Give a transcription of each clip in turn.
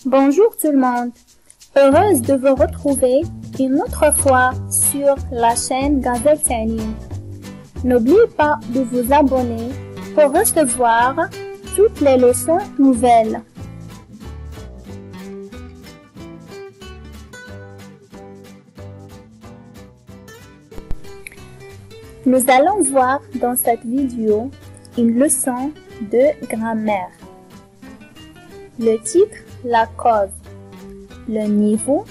Bonjour tout le monde, heureuse de vous retrouver une autre fois sur la chaîne Gazelle Talim. N'oubliez pas de vous abonner pour recevoir toutes les leçons nouvelles. Nous allons voir dans cette vidéo une leçon de grammaire. Le titre, la cause. Le niveau,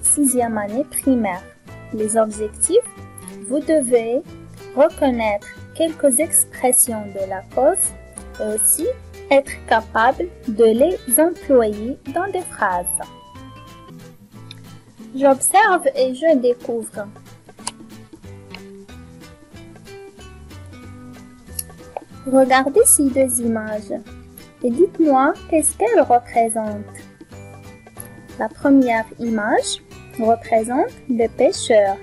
6e année primaire. Les objectifs, vous devez reconnaître quelques expressions de la cause et aussi être capable de les employer dans des phrases. J'observe et je découvre. Regardez ces deux images et dites-moi qu'est-ce qu'elles représentent. La première image représente le pêcheur.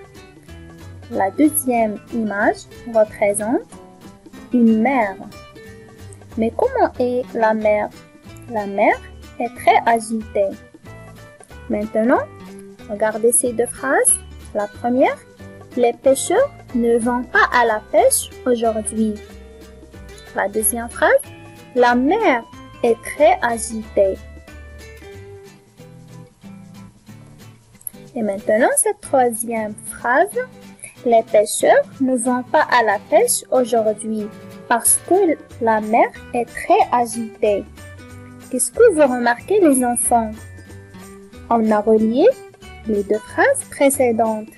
La deuxième image représente une mer. Mais comment est la mer? La mer est très agitée. Maintenant, regardez ces deux phrases. La première, les pêcheurs ne vont pas à la pêche aujourd'hui. La deuxième phrase, la mer est très agitée. Et maintenant, cette troisième phrase, les pêcheurs ne vont pas à la pêche aujourd'hui parce que la mer est très agitée. Qu'est-ce que vous remarquez les enfants? On a relié les deux phrases précédentes.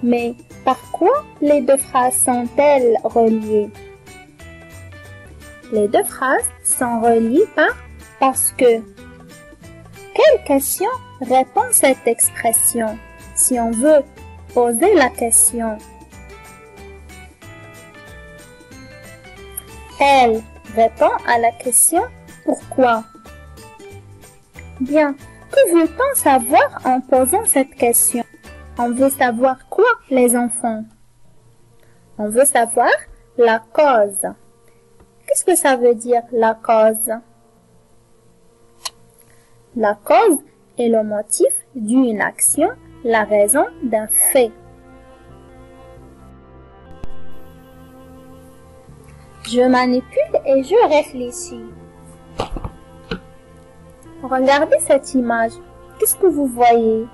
Mais par quoi les deux phrases sont-elles reliées? Les deux phrases sont reliées parce que. Quelle question répond cette expression si on veut poser la question? Elle répond à la question pourquoi. Bien, que veut-on savoir en posant cette question? On veut savoir quoi, les enfants? On veut savoir la cause. Qu'est-ce que ça veut dire, la cause? La cause est le motif d'une action, la raison d'un fait. Je manipule et je réfléchis. Regardez cette image. Qu'est-ce que vous voyez?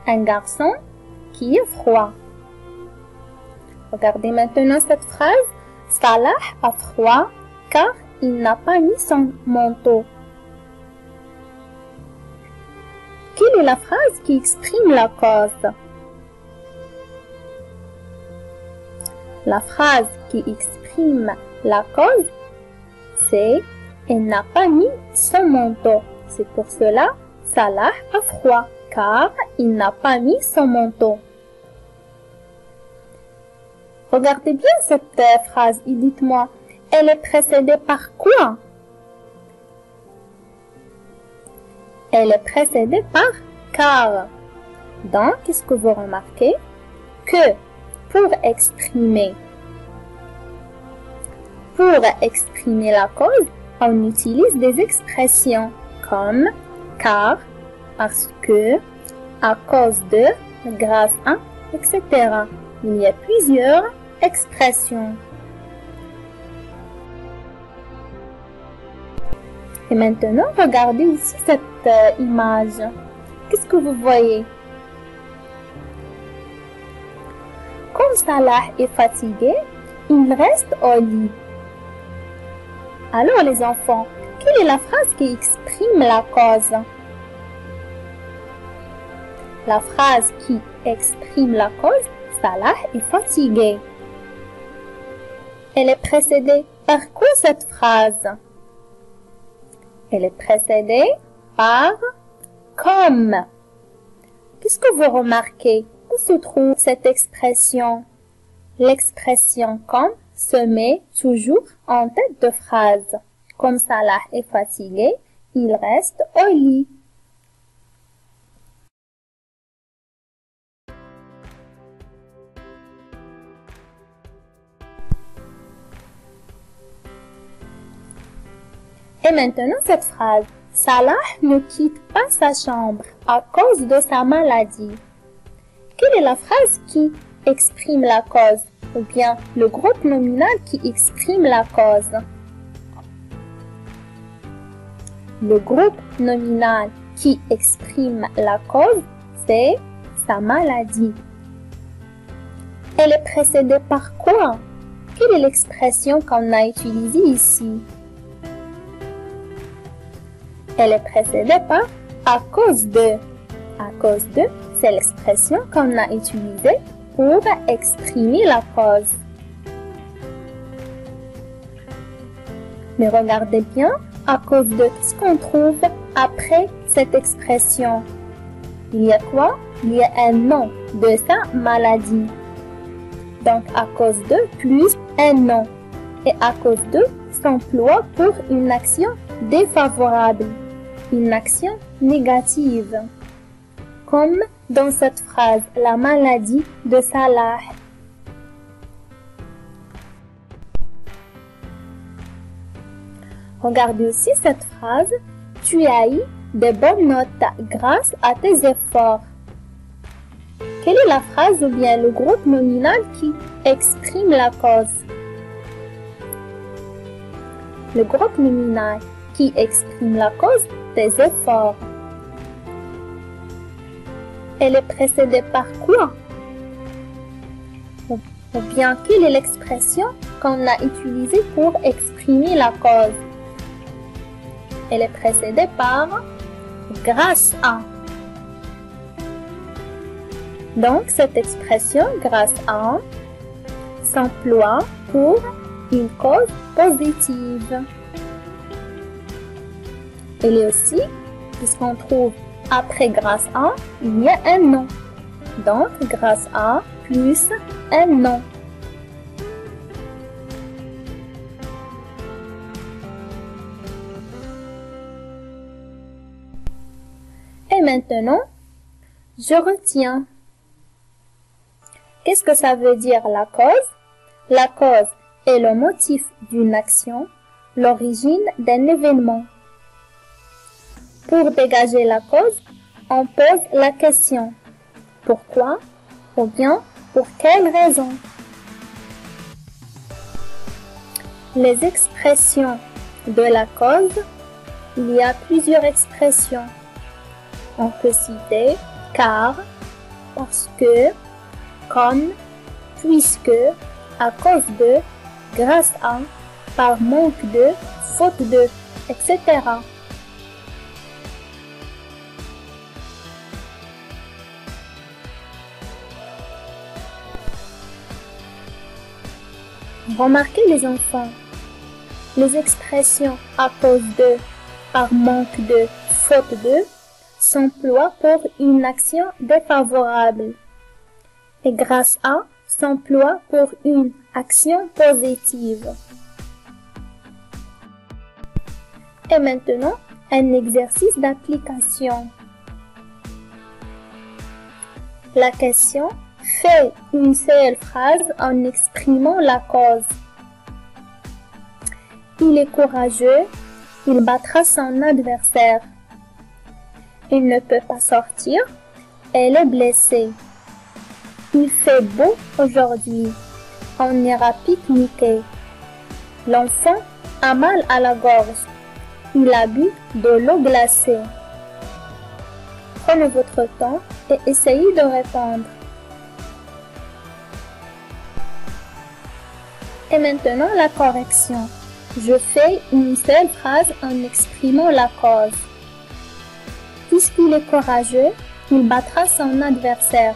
Un garçon qui est froid. Regardez maintenant cette phrase. Salah a froid car il n'a pas mis son manteau. Quelle est la phrase qui exprime la cause? La phrase qui exprime la cause, c'est « Elle n'a pas mis son manteau ». C'est pour cela, Salah a froid car il n'a pas mis son manteau. Regardez bien cette phrase et dites-moi, elle est précédée par quoi? Elle est précédée par car. Donc, qu'est-ce que vous remarquez? Que pour exprimer la cause, on utilise des expressions comme car, parce que, à cause de, grâce à, etc. Il y a plusieurs expressions. Et maintenant, regardez aussi cette image. Qu'est-ce que vous voyez? Comme Salah est fatigué, il reste au lit. Alors les enfants, quelle est la phrase qui exprime la cause? La phrase qui exprime la cause, Salah est fatigué. Elle est précédée par quoi cette phrase? Elle est précédée par comme. Qu'est-ce que vous remarquez? Où se trouve cette expression? L'expression comme se met toujours en tête de phrase. Comme Salah est fatigué, il reste au lit. Et maintenant cette phrase, Salah ne quitte pas sa chambre à cause de sa maladie. Quelle est la phrase qui exprime la cause ou bien le groupe nominal qui exprime la cause? Le groupe nominal qui exprime la cause, c'est sa maladie. Elle est précédée par quoi? Quelle est l'expression qu'on a utilisée ici? Elle est précédée par à cause de. À cause de, c'est l'expression qu'on a utilisée pour exprimer la cause. Mais regardez bien, à cause de ce qu'on trouve après cette expression. Il y a quoi? Il y a un nom de sa maladie. Donc, à cause de plus un nom. Et à cause de s'emploie pour une action défavorable, une action négative. Comme dans cette phrase, la maladie de Salah. Regardez aussi cette phrase, tu as eu de bonnes notes grâce à tes efforts. Quelle est la phrase ou bien le groupe nominal qui exprime la cause? Le groupe nominal qui exprime la cause des efforts. Elle est précédée par quoi? Ou bien quelle est l'expression qu'on a utilisée pour exprimer la cause? Elle est précédée par grâce à. Donc, cette expression grâce à s'emploie pour une cause positive. Elle est aussi, puisqu'on trouve après grâce à, il y a un nom. Donc, grâce à plus un nom. Et maintenant, je retiens. Qu'est-ce que ça veut dire la cause? La cause est le motif d'une action, l'origine d'un événement. Pour dégager la cause, on pose la question « Pourquoi ?» ou bien « Pour quelle raison ?» Les expressions de la cause, il y a plusieurs expressions. On peut citer « car »,« parce que »,« comme »,« puisque »,« à cause de »,« grâce à »,« par manque de »,« faute de », etc. Remarquez les enfants, les expressions à cause de, par manque de, faute de, s'emploient pour une action défavorable et grâce à s'emploie pour une action positive. Et maintenant, un exercice d'application. La question: fais une seule phrase en exprimant la cause. Il est courageux, il battra son adversaire. Il ne peut pas sortir, elle est blessée. Il fait beau aujourd'hui, on ira pique-niquer. L'enfant a mal à la gorge, il a bu de l'eau glacée. Prenez votre temps et essayez de répondre. Et maintenant la correction. Je fais une seule phrase en exprimant la cause. Puisqu'il est courageux, il battra son adversaire.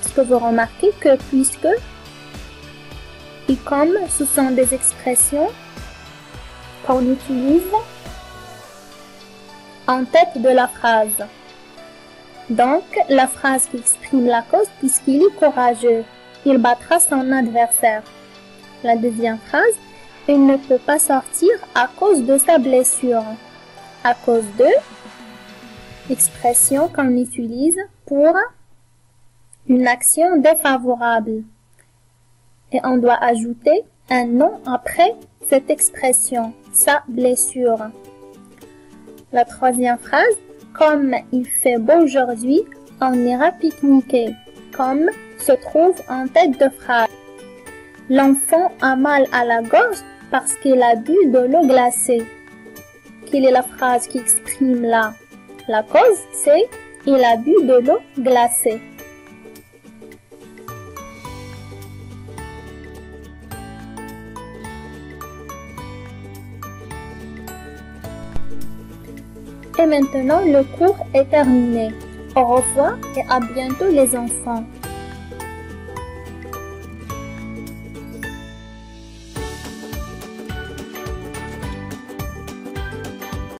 Est-ce que vous remarquez que puisque et comme ce sont des expressions qu'on utilise en tête de la phrase. Donc, la phrase qui exprime la cause, puisqu'il est courageux, il battra son adversaire. La deuxième phrase, il ne peut pas sortir à cause de sa blessure. À cause de, expression qu'on utilise pour une action défavorable. Et on doit ajouter un nom après cette expression, sa blessure. La troisième phrase, comme il fait beau aujourd'hui, on ira pique-niquer. Comme se trouve en tête de phrase. L'enfant a mal à la gorge parce qu'il a bu de l'eau glacée. Quelle est la phrase qui exprime là? La cause, c'est il a bu de l'eau glacée. Et maintenant, le cours est terminé. Au revoir et à bientôt les enfants.